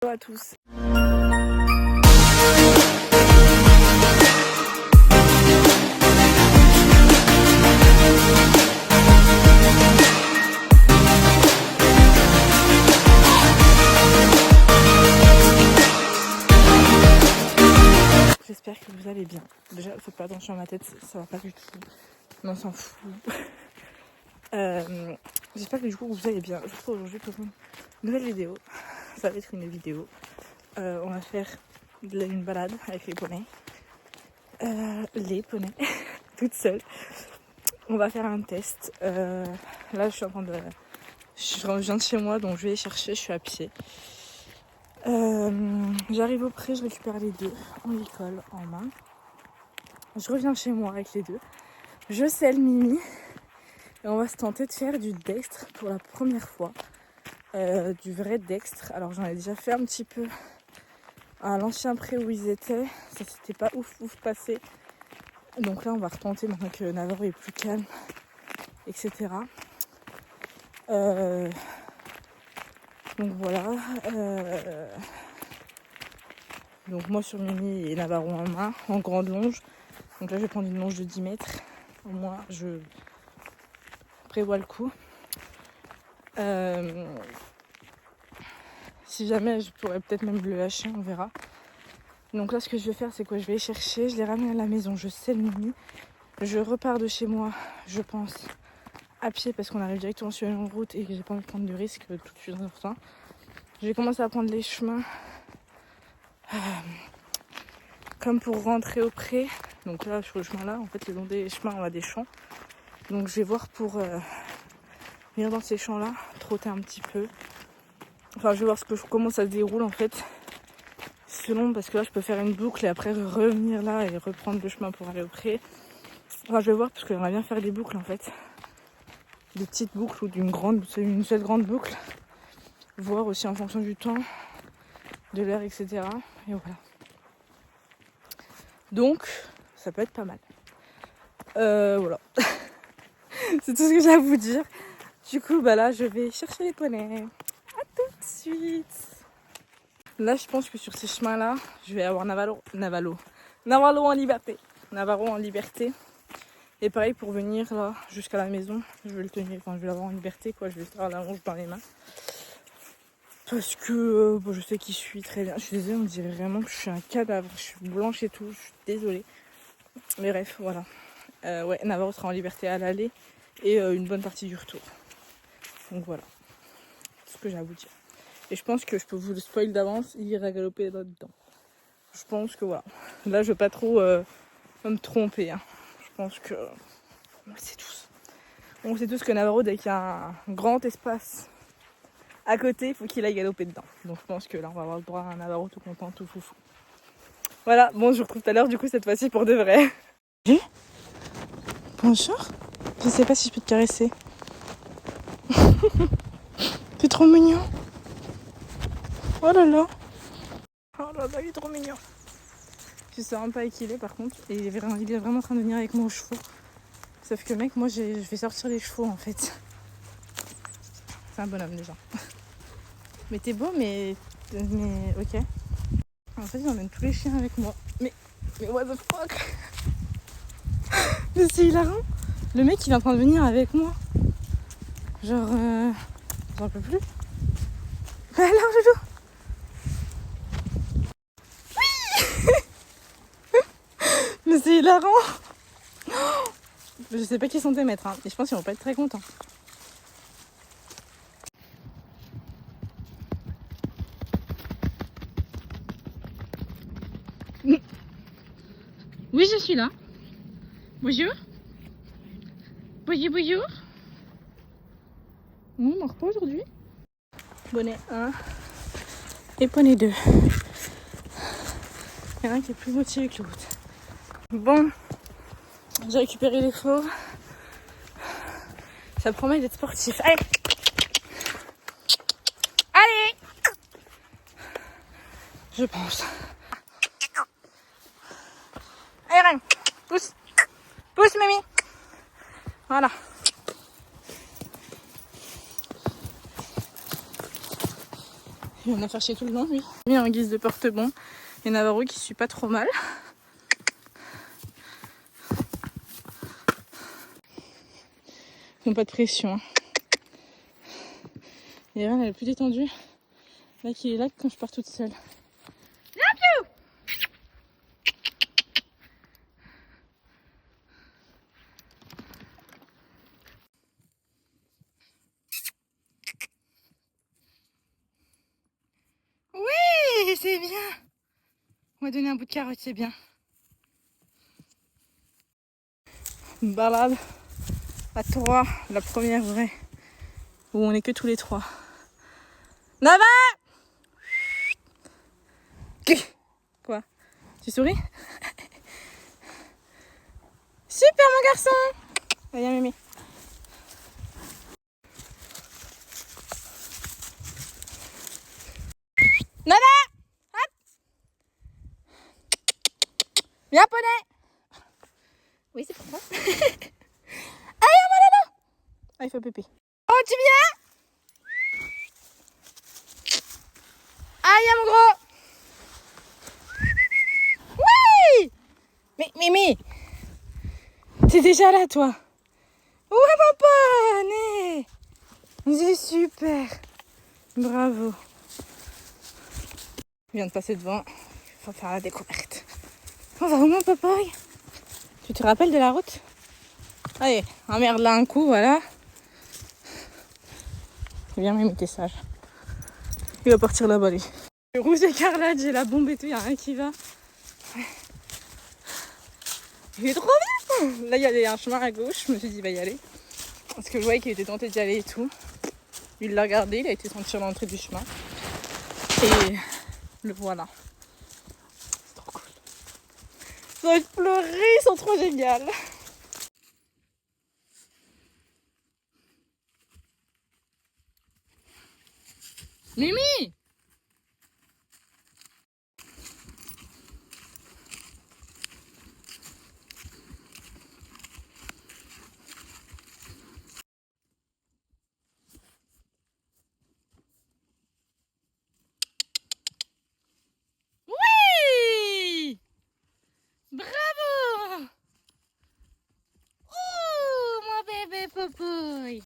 à tous. J'espère que vous allez bien. Déjà, faites pas attention à ma tête, ça va pas du tout. Mais on s'en fout. J'espère que du coup vous allez bien. Je vous retrouve aujourd'hui pour une nouvelle vidéo. Ça va être une vidéo. On va faire une balade avec les poneys. Toute seule. On va faire un test. Là, je viens de chez moi, donc je vais les chercher. Je suis à pied. J'arrive au pré, je récupère les deux en école en main. Je reviens chez moi avec les deux. Je selle Mimi. Et on va se tenter de faire du dextre pour la première fois. Du vrai dextre. Alors j'en ai déjà fait un petit peu à l'ancien pré où ils étaient. Ça s'était pas ouf passé. Donc là on va retenter maintenant que Navarro est plus calme, etc. Donc voilà. Donc moi sur Mimi et Navarro en main, en grande longe. Donc là je vais prendre une longe de 10 mètres. Au moins je prévois le coup. Si jamais je pourrais peut-être même le lâcher, on verra. Donc là ce que je vais faire c'est quoi, je vais les chercher, je les ramène à la maison, je selle Mimi. Je repars de chez moi, je pense, à pied parce qu'on arrive directement sur une route et que j'ai pas envie de prendre de risque tout de suite dans un temps. Je vais commencer à prendre les chemins comme pour rentrer au pré. Donc là sur le chemin là, en fait le long des chemins on a des champs. Donc je vais voir pour venir dans ces champs là, trotter un petit peu. Enfin je vais voir comment ça se déroule en fait. Selon, parce que là je peux faire une boucle et après revenir là et reprendre le chemin pour aller au pré. Enfin je vais voir parce que j'aimerais bien faire des boucles en fait. Des petites boucles ou une seule grande boucle. Voir aussi en fonction du temps, de l'heure, etc. Et voilà. Donc ça peut être pas mal. Voilà. C'est tout ce que j'ai à vous dire. Du coup bah là je vais chercher les poneys. A tout de suite. Là je pense que sur ces chemins là je vais avoir Navarro en liberté. Navarro en liberté. Et pareil pour venir là jusqu'à la maison, je vais le tenir, enfin je vais l'avoir en liberté quoi, je vais faire la longe dans les mains. Parce que je sais qu'il suit très bien. Je suis désolée, on dirait vraiment que je suis un cadavre, je suis blanche et tout, je suis désolée. Mais bref, voilà. Ouais, Navarro sera en liberté à l'aller et une bonne partie du retour. Donc voilà, c'est ce que j'ai à vous dire. Et je pense que je peux vous le spoil d'avance, il ira galoper là-dedans. Je pense que voilà. Là je veux pas trop me tromper. Hein. Je pense que on sait tous que Navarro, dès qu'il y a un grand espace à côté, il faut qu'il aille galoper dedans. Donc je pense que là on va avoir le droit à un Navarro tout content, tout foufou. Voilà, bon je vous retrouve tout à l'heure du coup cette fois-ci pour de vrai. Bonjour. Je sais pas si je peux te caresser. T'es trop mignon. Oh là là. Oh là là, il est trop mignon. Je sais même pas qui il est par contre. Et il est vraiment en train de venir avec moi aux chevaux. Sauf que mec, moi je vais sortir les chevaux en fait. C'est un bonhomme déjà. Mais t'es beau, mais ok. En fait, j'emmène tous les chiens avec moi. Mais what the fuck. Mais c'est hilarant. Le mec, il est en train de venir avec moi. Genre, j'en peux plus. Bah alors, Jojo. Oui. Mais c'est hilarant. Je sais pas qui sont tes maîtres, hein. Et je pense qu'ils vont pas être très contents. Oui, je suis là. Bonjour. Bonjour. On marche pas aujourd'hui. Bonnet 1 et poney 2. Il y en a un qui est plus motivé que l'autre. Bon, j'ai récupéré les fauves. Ça promet d'être sportif. Allez. Allez. Je pense. Allez, Reine. Pousse. Pousse, Mimi. Voilà. Il vient de faire chier tout le long, lui. Mis en guise de porte-bon. Et Navarro qui suit pas trop mal. Ils n'ont pas de pression. Hein. Et Evan, elle est plus détendue. Là, qui est là quand je pars toute seule. Oui, c'est bien. On va donner un bout de carotte, c'est bien. Une balade à 3, la première vraie, où on est que tous les 3. Nava! Quoi? Tu souris? Super mon garçon! Viens mémé. Nava! Hop! Viens poney! Oui c'est pour toi. Aïe mon lolo! Ah il fait pipi. Oh tu viens? Aïe mon gros! Oui! Mais Mimi! T'es déjà là toi? Ouais papa! C'est super! Bravo! Je viens de passer devant, il faut faire la découverte. On va où mon papaye? Tu te rappelles de la route? Allez, emmerde là un coup, voilà. C'est bien même, t'es sage. Il va partir là-bas lui. Le rouge écarlate, j'ai la bombe et tout, il n'y a rien qui va. Il est trop bien! Là il y a un chemin à gauche, je me suis dit il va y aller. Parce que je voyais qu'il était tenté d'y aller et tout. Il l'a regardé, il a été sentir l'entrée du chemin. Et le voilà. C'est trop cool. J'ai envie de pleurer, ils sont trop géniales. Mimi! Oui! Bravo! Oh, mon bébé popoy!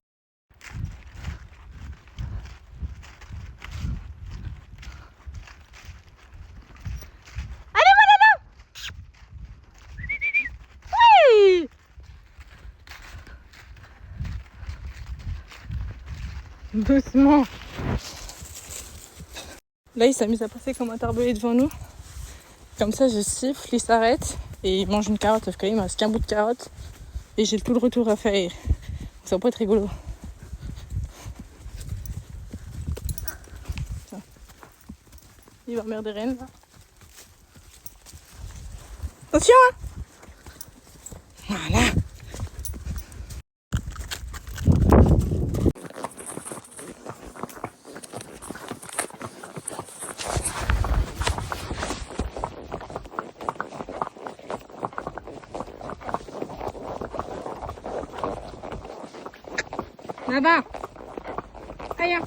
Doucement. Là, il s'amuse à passer comme un tarbelé devant nous. Comme ça, je siffle, il s'arrête et il mange une carotte. Sauf qu'il me reste qu'un bout de carotte et j'ai tout le retour à faire. Ça va pas être rigolo. Tiens. Il va emmerder Rennes là. Attention hein. Voilà. Là-bas. Aïe.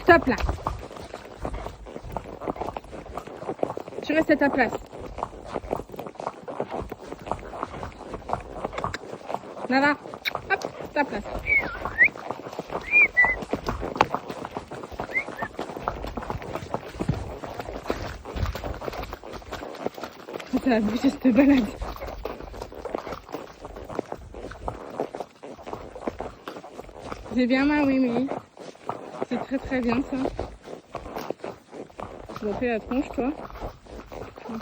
Stop là. Tu restes à ta place. Là-bas. Hop, ta place. Ça a bougé cette balade. J'ai bien mal, oui, mais c'est très très bien ça. Tu vas faire la tronche, toi. Ok.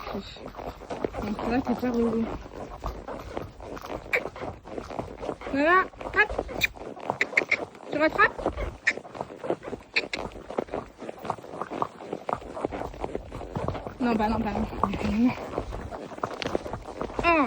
Donc là, c'est pas relou. Voilà, hop. Tu rattrapes? Non, bah non, bah non. Oh.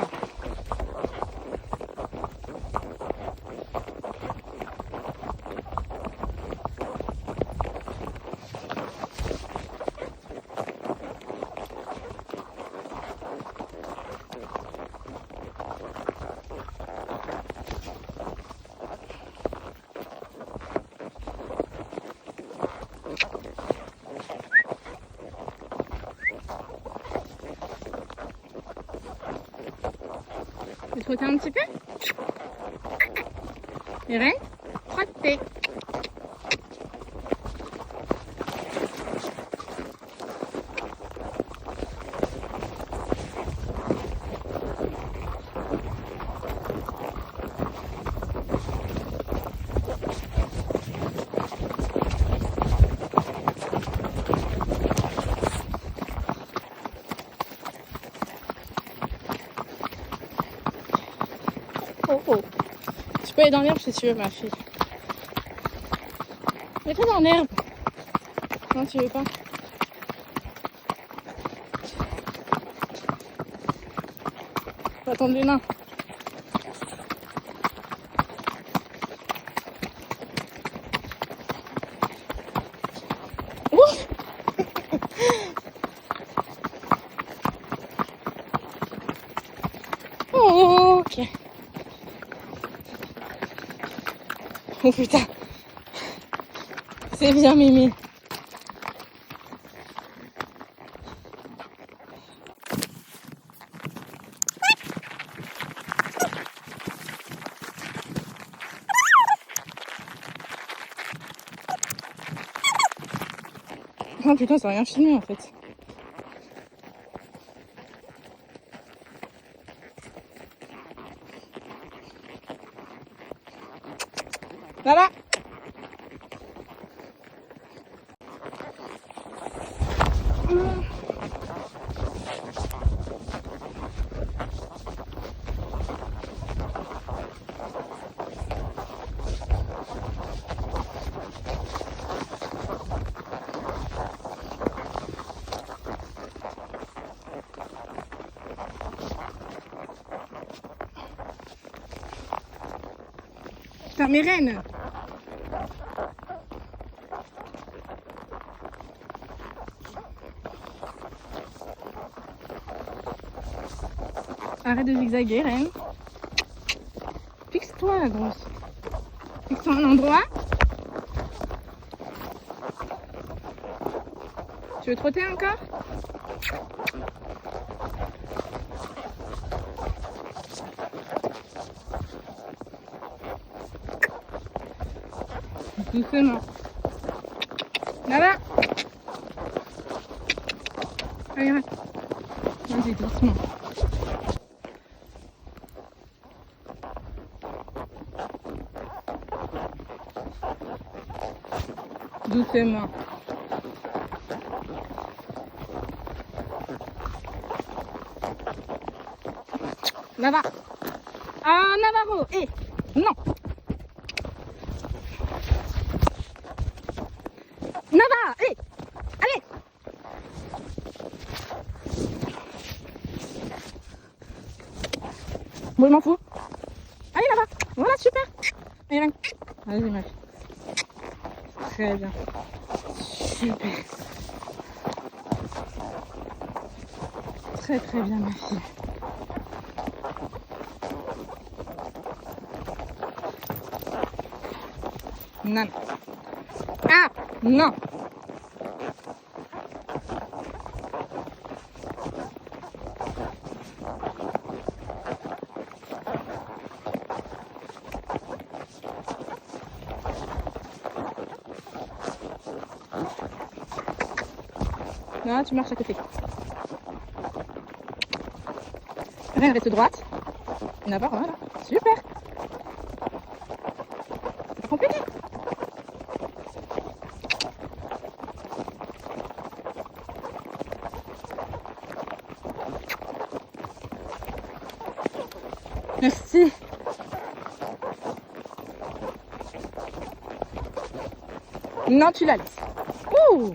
trotter un petit peu? Irène, trotter. Oh oh. Tu peux aller dans l'herbe si tu veux, ma fille. Mets-toi dans l'herbe. Non, tu veux pas. Faut attendre les nains. Ouf. Oh, ok. Oh putain. C'est bien, Mimi. Oh putain, ça a rien filmé en fait. Là-bas. Putain, mes reines. Arrête de zigzaguer, reine. Fixe-toi, la grosse. Fixe-toi un endroit. Tu veux trotter encore? Doucement. Là-bas. Allez, va. Vas-y, doucement. Doucement. Là-bas. Ah, Navarro. Eh, non. Nava, eh, allez. Bon, je m'en fous. Allez, Nava. Voilà, super. Allez, viens. Vas-y, ma fille. Très bien. Super. Très très bien, ma fille. Non. Ah, non. Là, tu marches à côté. Rien, reste droite. D'abord, voilà. Super. C'est pas compliqué. Merci. Non, tu la laisses. Ouh.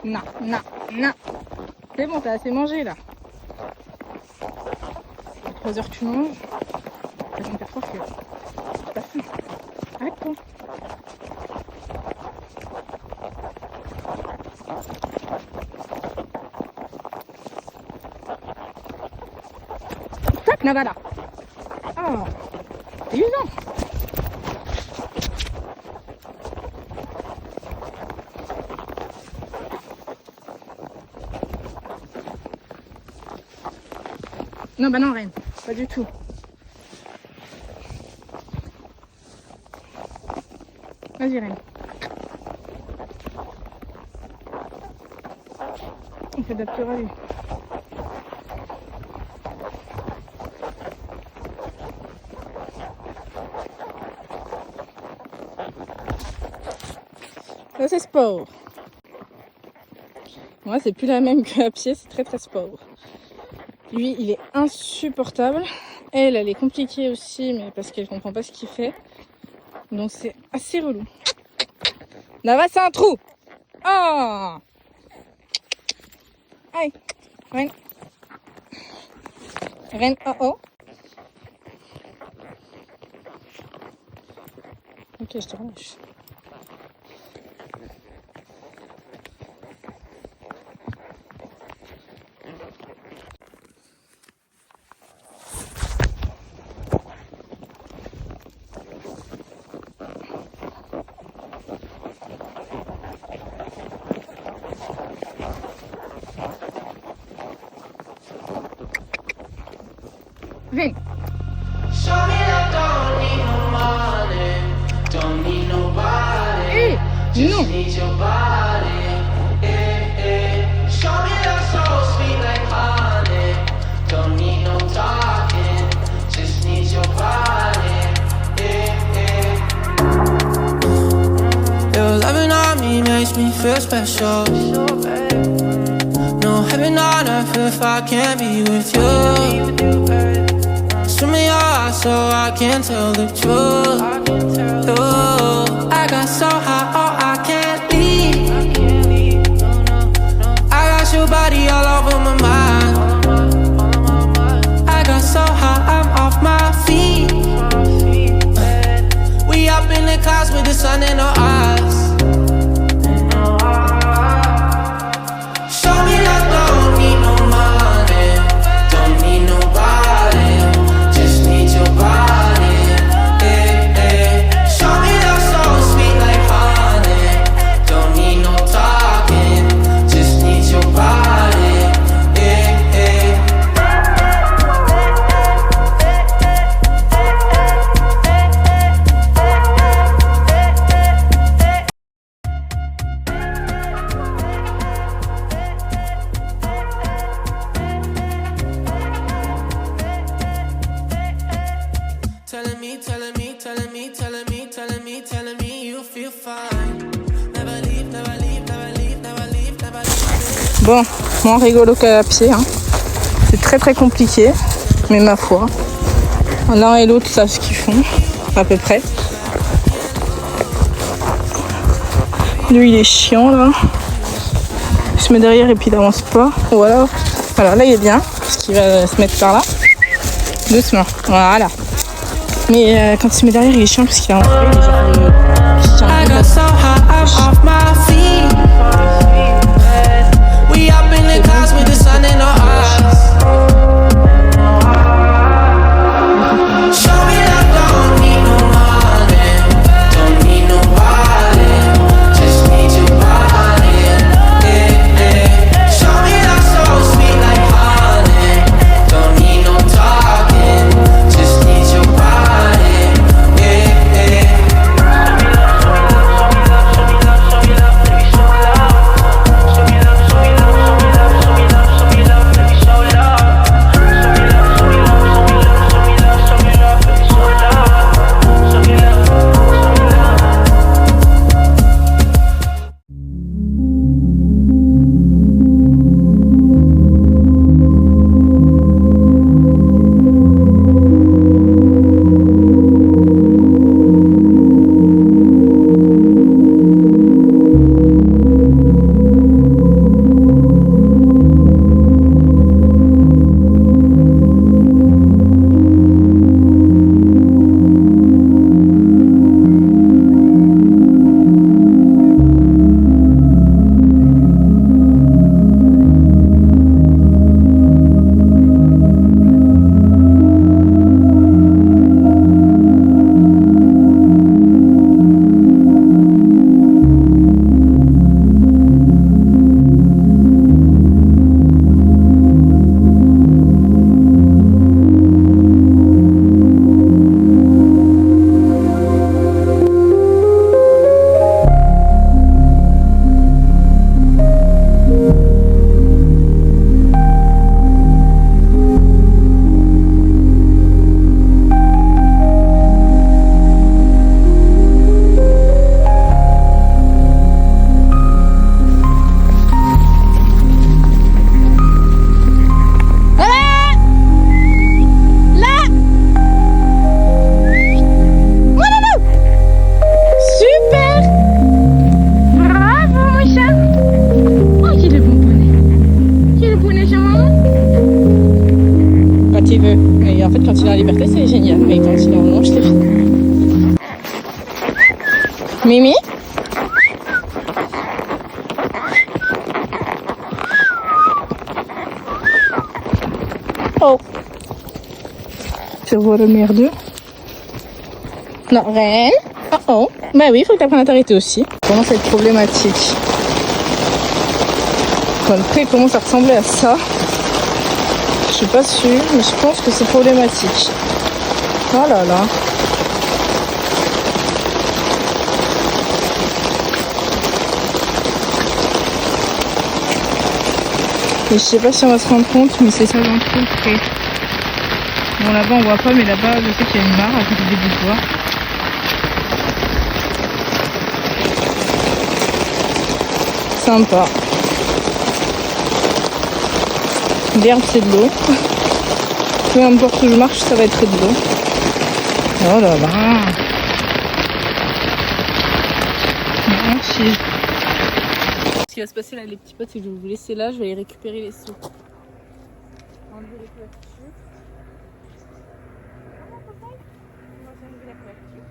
Non, non, non. C'est bon, t'as assez mangé là. 3 heures que tu manges. Ça va me faire croire que c'est pas faim. Arrête-toi. Tac, Navala. Oh, c'est usant. Non, bah non, Reine, pas du tout. Vas-y, Reine. On s'adaptera lui. Là, c'est sport. Moi, c'est plus la même qu'à pied, c'est très très sport. Lui, il est insupportable. Elle est compliquée aussi, mais parce qu'elle comprend pas ce qu'il fait. Donc c'est assez relou. Là-bas, c'est un trou. Oh! Allez, Reine. Reine, oh oh. Ok, je te relâche. Reine. Show me I don't need no money, don't need nobody, just need your body. Show me that so sweet like honey, don't need no talking, just need your body. Your loving on me makes me feel special. No heaven on earth if I can't be with you. Swim in your eyes so I can tell the truth. Ooh, I got so high, oh, I can't leave. I got your body all over my mind. I got so high, I'm off my feet. We up in the clouds with the sun in our eyes. Show me that don't need no money, don't need nobody. Your body, show me that so sweet like honey. Don't need no talking, just need your body. Telling me you feel fine. Never leave, never leave, never leave, never leave, never leave. Bon, moins rigolo qu'à pied. Hein. C'est très très compliqué, mais ma foi. L'un et l'autre savent ce qu'ils font, à peu près. Lui, il est chiant là. Il se met derrière et puis il avance pas. Voilà. Voilà, là il est bien, parce qu'il va se mettre par là. Doucement, voilà. Mais quand il se met derrière, il est chiant parce qu'il a enlevé les gens. Et en fait, quand il est en liberté, c'est génial. Mais quand il est en longe, c'est fini. Mimi? Oh. Tu revois le merdeux? Non, Reine. Oh oh. Bah oui, il faut que tu apprennes à t'arrêter aussi. Ça commence à être problématique. Quand le pré commence à ressembler à ça, je suis pas sûre, mais je pense que c'est problématique. Oh là là. Et je sais pas si on va se rendre compte, mais c'est ça dans tout le pré. Bon, là-bas on voit pas, mais là-bas je sais qu'il y a une mare à côté des bouts de bois. Sympa. L'herbe c'est de l'eau. Peu importe où je marche, ça va être de l'eau. Oh là là. Chier. Ce qui va se passer là, les petits potes, c'est que je vais vous laisser là, je vais aller récupérer les seaux. Enlever les couvertures. On va enlever la couverture.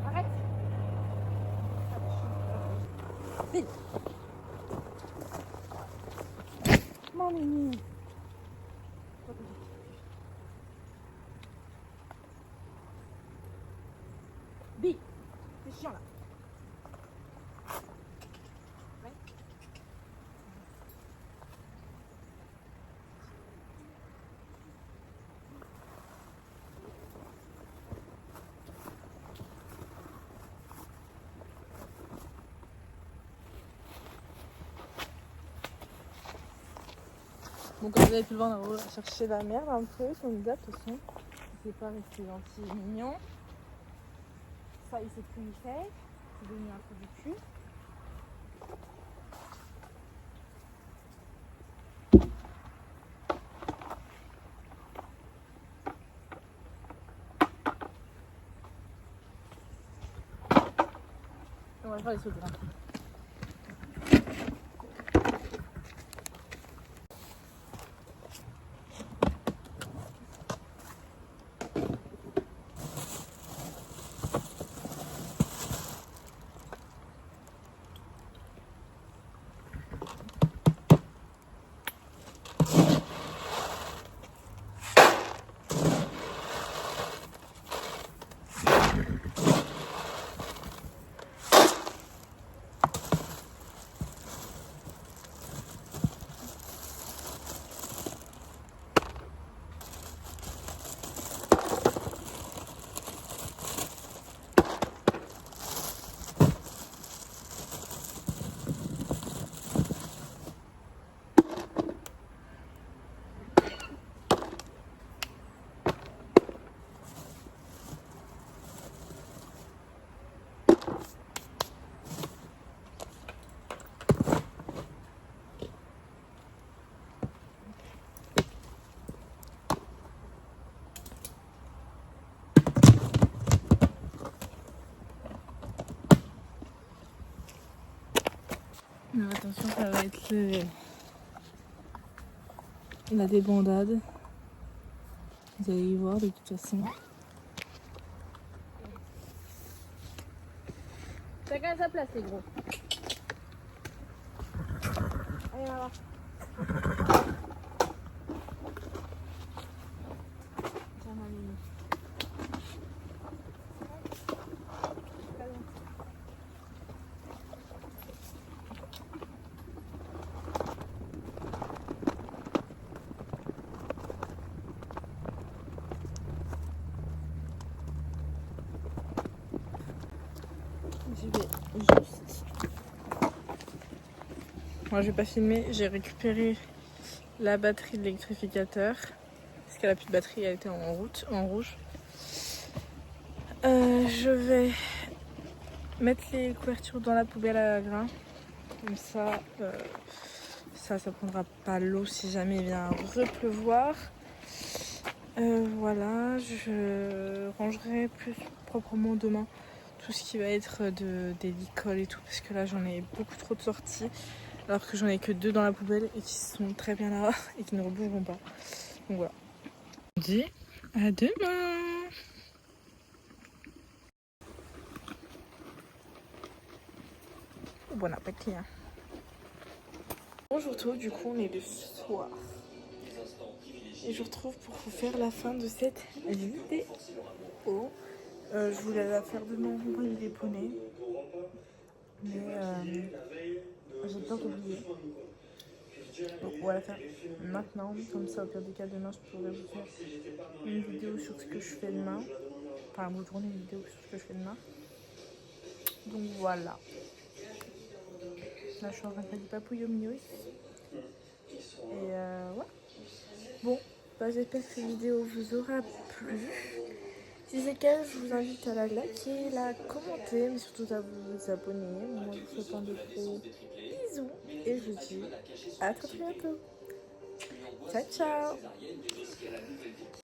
Arrête. Vite. Mamie. Bi, c'est chiant là. Ouais. Bon, comme vous avez pu le voir, on va chercher la merde un peu sur une date de toute façon. C'est pas resté gentil et mignon. Ça, il sait plus y faire. C'est devenu un peu du cul. On va faire les sauter là. Alors attention, ça va être la débandade. Vous allez y voir de toute façon. Chacun à sa place les gros. Allez, on va voir. Tiens, ma Mimi. Je vais juste... Moi je vais pas filmer, j'ai récupéré la batterie de l'électrificateur. Parce qu'elle a plus de batterie, elle était en route, en rouge. Je vais mettre les couvertures dans la poubelle à grains. Comme ça, ça prendra pas l'eau si jamais il vient repleuvoir. Voilà, je rangerai plus proprement demain tout tout ce qui va être des licoles et tout, parce que là j'en ai beaucoup trop de sorties, alors que j'en ai que 2 dans la poubelle et qui sont très bien là et qui ne rebougeront pas. Donc voilà. On dit à demain. Bon appétit. Bon, je vous retrouve, du coup on est le soir. Et je vous retrouve pour vous faire la fin de cette vidéo. Je voulais la faire demain, envoyer les poneys. Mais j'ai peur d'oublier. Donc on va la faire maintenant. Comme ça, au pire des cas, demain, je pourrais vous faire une vidéo sur ce que je fais demain. Enfin, vous tournez une vidéo sur ce que je fais demain. Donc voilà. Là, je suis en train de faire du papouille au milieu. Et ouais. Bon, bah, j'espère que cette vidéo vous aura plu. Si c'est le cas, je vous invite à la liker, la commenter, mais surtout à vous abonner. Moi, je vous fais plein de gros bisous et je vous dis à très bientôt. Ciao, ciao!